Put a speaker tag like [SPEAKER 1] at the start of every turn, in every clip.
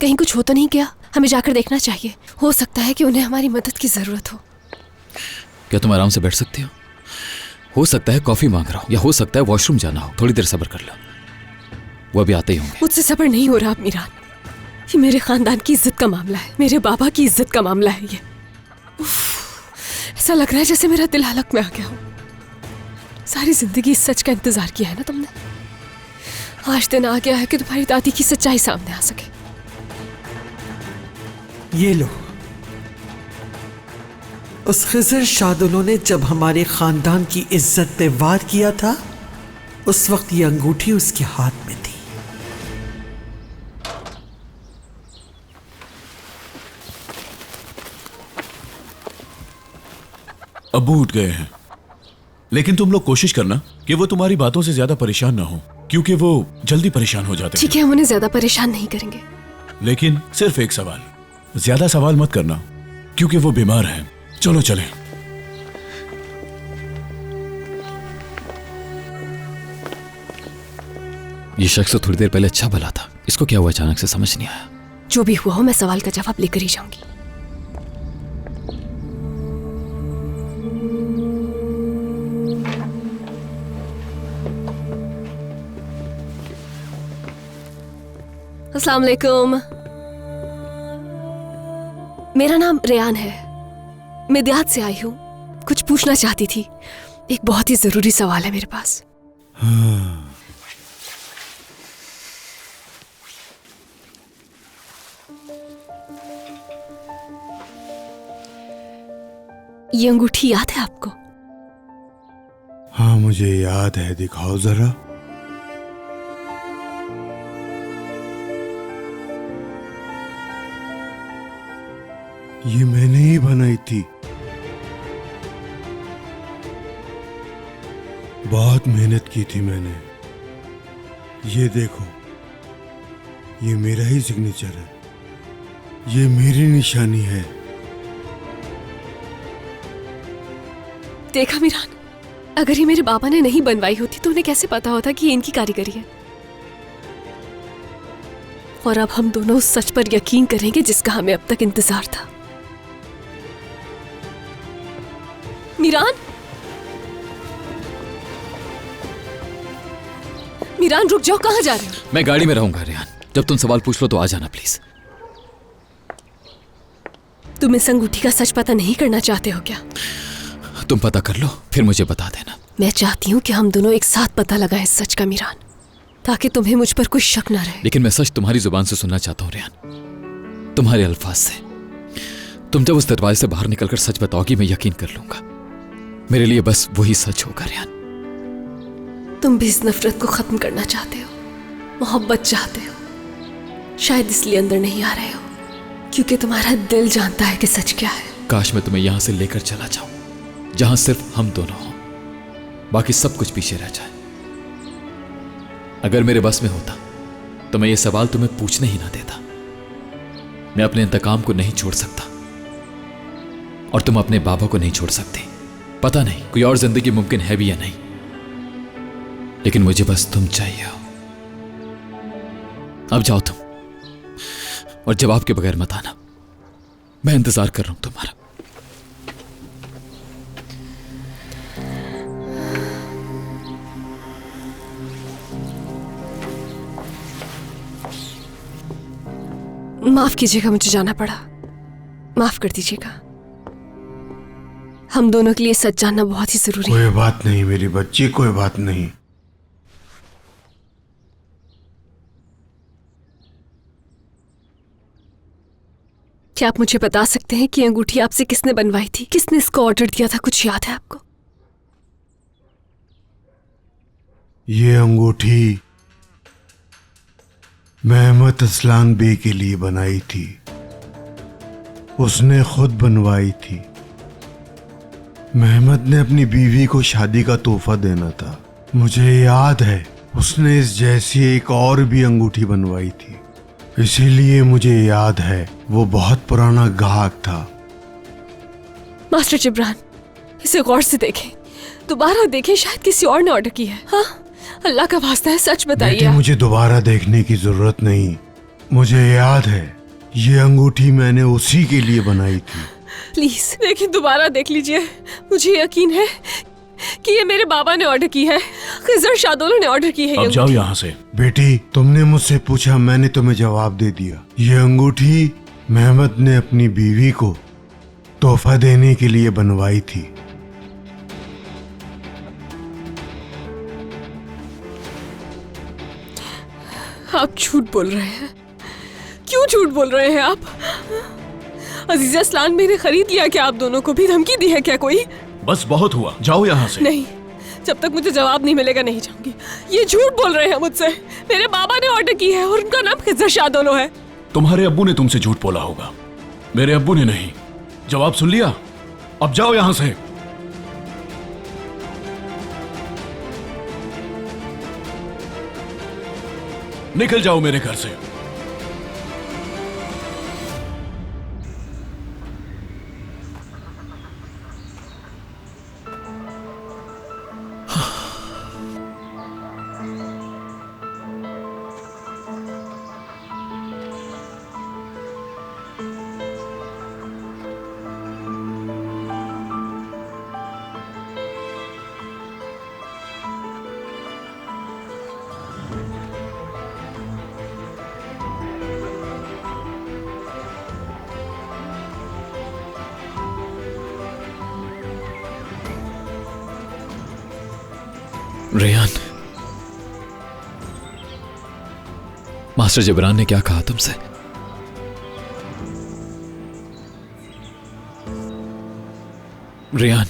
[SPEAKER 1] कहीं कुछ हो तो नहीं गया? हमें जाकर देखना चाहिए, हो सकता है कि उन्हें हमारी मदद की जरूरत हो।
[SPEAKER 2] क्या तुम आराम से बैठ सकती हो सकता है कॉफी मांग रहा हो, या हो सकता है वॉशरूम जाना हो। थोड़ी देर सब्र कर लो, वो अभी आते ही होंगे।
[SPEAKER 1] मुझसे सब्र नहीं हो रहा मीरान। ये मेरे खानदान की इज्जत का मामला है, मेरे बाबा की इज्जत का मामला है ये। ऐसा लग रहा है जैसे मेरा दिल हलक में आ गया हो। सारी जिंदगी इस सच का इंतजार किया है ना तुमने। आज दिन आ गया है कि तुम्हारी दादी की सच्चाई सामने आ सके।
[SPEAKER 3] ये लो। उस खिज़र शादुलों ने जब हमारे खानदान की इज्जत पे वार किया था, उस वक्त ये अंगूठी उसके हाथ में थी।
[SPEAKER 4] अब्बू उठ गए हैं, लेकिन तुम लोग कोशिश करना कि वो तुम्हारी बातों से ज्यादा परेशान ना हो, क्योंकि वो जल्दी परेशान हो जाते हैं।
[SPEAKER 1] ठीक है, हम उन्हें ज्यादा परेशान नहीं करेंगे।
[SPEAKER 4] लेकिन सिर्फ एक सवाल, ज्यादा सवाल मत करना, क्योंकि वो बीमार हैं। चलो चलें।
[SPEAKER 2] ये शख्स तो थोड़ी देर पहले अच्छा भला था, इसको क्या हुआ अचानक से समझ नहीं आया।
[SPEAKER 1] जो भी हुआ हो, मैं सवाल का जवाब लेकर ही जाऊंगी। अस्सलाम वालेकुम। मेरा नाम रेयान है, मैं देहात से आई हूँ। कुछ पूछना चाहती थी, एक बहुत ही जरूरी सवाल है मेरे पास। ये अंगूठी याद है आपको?
[SPEAKER 5] हाँ मुझे याद है, दिखाओ जरा। ये मैंने ही बनाई थी, बहुत मेहनत की थी मैंने। ये देखो, ये मेरा ही सिग्नेचर है, ये मेरी निशानी है।
[SPEAKER 1] देखा मीरान, अगर ये मेरे बाबा ने नहीं बनवाई होती तो उन्हें कैसे पता होता कि ये इनकी कारीगरी है। और अब हम दोनों उस सच पर यकीन करेंगे जिसका हमें अब तक इंतजार था। मीरान, मीरान रुक जाओ, कहां जा रहे हो?
[SPEAKER 2] मैं गाड़ी में रहूंगा रेयान, जब तुम सवाल पूछ लो तो आ जाना प्लीज।
[SPEAKER 1] तुम इस अंगूठी का सच पता नहीं करना चाहते हो क्या?
[SPEAKER 2] तुम पता कर लो, फिर मुझे बता देना।
[SPEAKER 1] मैं चाहती हूँ कि हम दोनों एक साथ पता लगाएं इस सच का मीरान, ताकि तुम्हें मुझ पर कोई शक ना रहे।
[SPEAKER 2] लेकिन मैं सच तुम्हारी जुबान से सुनना चाहता हूँ रेयान, तुम्हारे अल्फाज से। तुम जब उस दरवाजे से बाहर निकलकर सच बताओगी, मैं यकीन कर लूंगा। मेरे लिए बस वही सच होगा रेयान।
[SPEAKER 1] तुम भी इस नफरत को खत्म करना चाहते हो, मोहब्बत चाहते हो। शायद इसलिए अंदर नहीं आ रहे हो, क्योंकि तुम्हारा दिल जानता है कि सच क्या है।
[SPEAKER 2] काश मैं तुम्हें यहां से लेकर चला जाऊं, जहां सिर्फ हम दोनों हों, बाकी सब कुछ पीछे रह जाए। अगर मेरे बस में होता तो मैं ये सवाल तुम्हें पूछने ही ना देता। मैं अपने इंतकाम को नहीं छोड़ सकता, और तुम अपने बाबा को नहीं छोड़ सकती। पता नहीं कोई और जिंदगी मुमकिन है भी या नहीं, लेकिन मुझे बस तुम चाहिए हो। अब जाओ तुम, और जवाब के बगैर मत आना। मैं इंतजार कर रहा हूं तुम्हारा।
[SPEAKER 1] माफ कीजिएगा, मुझे जाना पड़ा, माफ कर दीजिएगा। हम दोनों के लिए सच जानना बहुत ही जरूरी है।
[SPEAKER 5] कोई बात नहीं मेरी बच्ची, कोई बात नहीं।
[SPEAKER 1] क्या आप मुझे बता सकते हैं कि अंगूठी आपसे किसने बनवाई थी? किसने इसको ऑर्डर दिया था? कुछ याद है आपको?
[SPEAKER 5] ये अंगूठी महमद असलान बे के लिए बनाई थी, उसने खुद बनवाई थी। महमद ने अपनी बीवी को शादी का तोहफा देना था। मुझे याद है उसने इस जैसी एक और भी अंगूठी बनवाई थी, इसीलिए मुझे याद है वो बहुत पुराना ग्राहक था।
[SPEAKER 1] मास्टर जिब्रान, इसे गौर से देखें, दोबारा देखें, शायद किसी और ने ऑर्डर किया है। हाँ, अल्लाह का वास्ता है, सच बताइए।
[SPEAKER 5] मुझे दोबारा देखने की जरूरत नहीं, मुझे याद है, ये अंगूठी मैंने उसी के लिए बनाई थी।
[SPEAKER 1] प्लीज लेकिन दोबारा देख लीजिए। मुझे यकीन है कि ये मेरे बाबा ने ऑर्डर की है, खिजर शादोलों ने ऑर्डर की है।
[SPEAKER 4] अब जाओ यहाँ से।
[SPEAKER 5] बेटी, तुमने मुझसे पूछा, मैंने तुम्हें जवाब दे दिया। ये अंगूठी मेहमद ने अपनी बीवी को तोहफा देने के लिए बनवाई थी।
[SPEAKER 1] आप झूठ बोल रहे हैं। क्यों झूठ बोल रहे हैं आप? अजीजा असलान मैंने खरीद लिया क्या? आप दोनों को भी धमकी दी है क्या कोई?
[SPEAKER 4] बस बहुत हुआ, जाओ यहाँ से।
[SPEAKER 1] नहीं, जब तक मुझे जवाब नहीं मिलेगा नहीं जाऊंगी। ये झूठ बोल रहे हैं मुझसे। मेरे बाबा ने ऑर्डर की है और उनका नाम खिजर शादोलो है।
[SPEAKER 4] तुम्हारे अब्बू ने तुमसे झूठ बोला होगा, मेरे अब्बू ने नहीं। जवाब सुन लिया, अब जाओ यहाँ से। निकल जाओ मेरे घर से।
[SPEAKER 2] रेहान, मास्टर जिब्रान ने क्या कहा तुमसे? रेहान,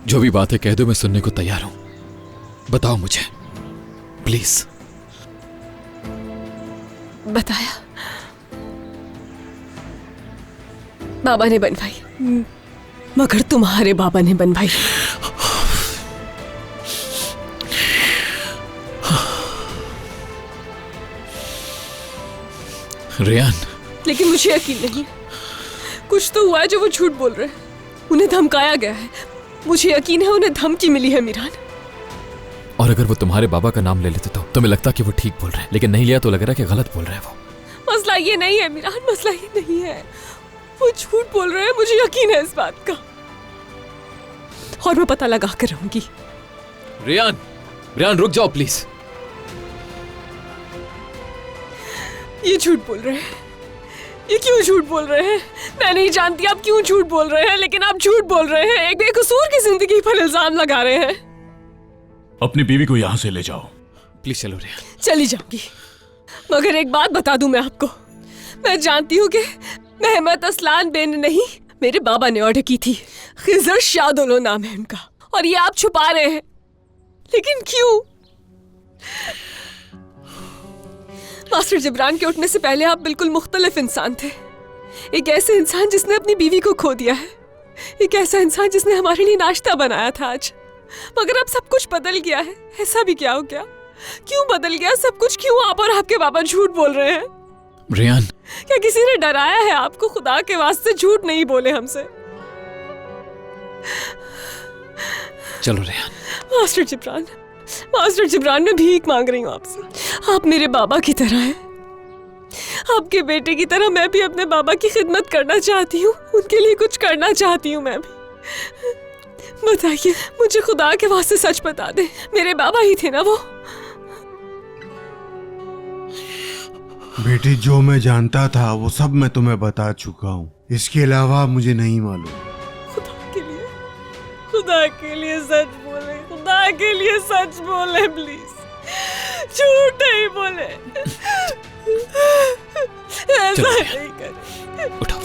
[SPEAKER 2] जो भी बात है कह दो, मैं सुनने को तैयार हूं। बताओ मुझे प्लीज।
[SPEAKER 1] बताया, बाबा ने बनवाई, मगर तुम्हारे बाबा ने बनवाई।
[SPEAKER 2] रेहान,
[SPEAKER 1] लेकिन मुझे यकीन नहीं, कुछ तो हुआ है जो वो झूठ बोल रहे हैं। उन्हें धमकाया गया है। मुझे यकीन है उन्हें धमकी मिली है मीरान।
[SPEAKER 2] और अगर वो तुम्हारे बाबा का नाम ले लेते तो तुम्हें लगता कि वो ठीक बोल रहे हैं, लेकिन नहीं लिया तो लग रहा कि गलत बोल रहे हैं वो।
[SPEAKER 1] मसला ये नहीं है मीरान, मसला ये नहीं है। वो झूठ बोल रहे हैं, मुझे यकीन है इस बात का, और मैं पता लगा कर रहूंगी।
[SPEAKER 2] रेहान, रेहान रुक जाओ प्लीज।
[SPEAKER 1] ये झूठ बोल रहे हैं। ये क्यों झूठ बोल रहे हैं? मैं नहीं जानती आप क्यों झूठ बोल रहे हैं, लेकिन आप झूठ बोल रहे हैं। एक बेकसूर की जिंदगी पर इल्जाम लगा रहे हैं।
[SPEAKER 4] अपनी बीवी को यहाँ से ले जाओ।
[SPEAKER 2] प्लीज चलो रेहान।
[SPEAKER 1] चली जाऊंगी, मगर एक बात बता दूं मैं आपको, मैं जानती हूँ कि मेहमद असलान बे ने नहीं, मेरे बाबा ने ऑर्डर की थी। खिजर शादोलो नाम है उनका, और ये आप छुपा रहे हैं। लेकिन क्यों? मास्टर जिब्रान के उठने से पहले आप बिल्कुल मुख्तलिफ इंसान थे। एक ऐसे इंसान जिसने अपनी बीवी को खो दिया है, एक ऐसा इंसान जिसने हमारे लिए नाश्ता बनाया था आज। मगर अब सब कुछ बदल गया है। ऐसा भी क्या हो गया? क्यों बदल गया सब कुछ? क्यों आप और आपके बाबा झूठ बोल रहे हैं?
[SPEAKER 2] रेहान,
[SPEAKER 1] क्या किसी ने डराया है आपको? खुदा के वास्ते झूठ नहीं बोले हमसे।
[SPEAKER 2] चलो रेहान।
[SPEAKER 1] मास्टर जिब्रान, मास्टर जिब्रान, मैं भीख मांग रही हूँ आपसे। आप मेरे बाबा की तरह हैं। आपके बेटे की तरह मैं भी अपने बाबा की खिदमत करना चाहती हूँ, उनके लिए कुछ करना चाहती हूँ मैं भी। बताइए मुझे, खुदा के वास्ते सच बता दे, मेरे बाबा ही थे ना वो?
[SPEAKER 5] बेटी, जो मैं जानता था वो सब मैं तुम्हें बता चुका हूँ। इसके अलावा मुझे नहीं मालूम।
[SPEAKER 1] खुदा के लिए सच बोले, खुदा के लिए सच बोले प्लीज, झूठ नहीं बोले। ऐसा नहीं करे।
[SPEAKER 2] उठो।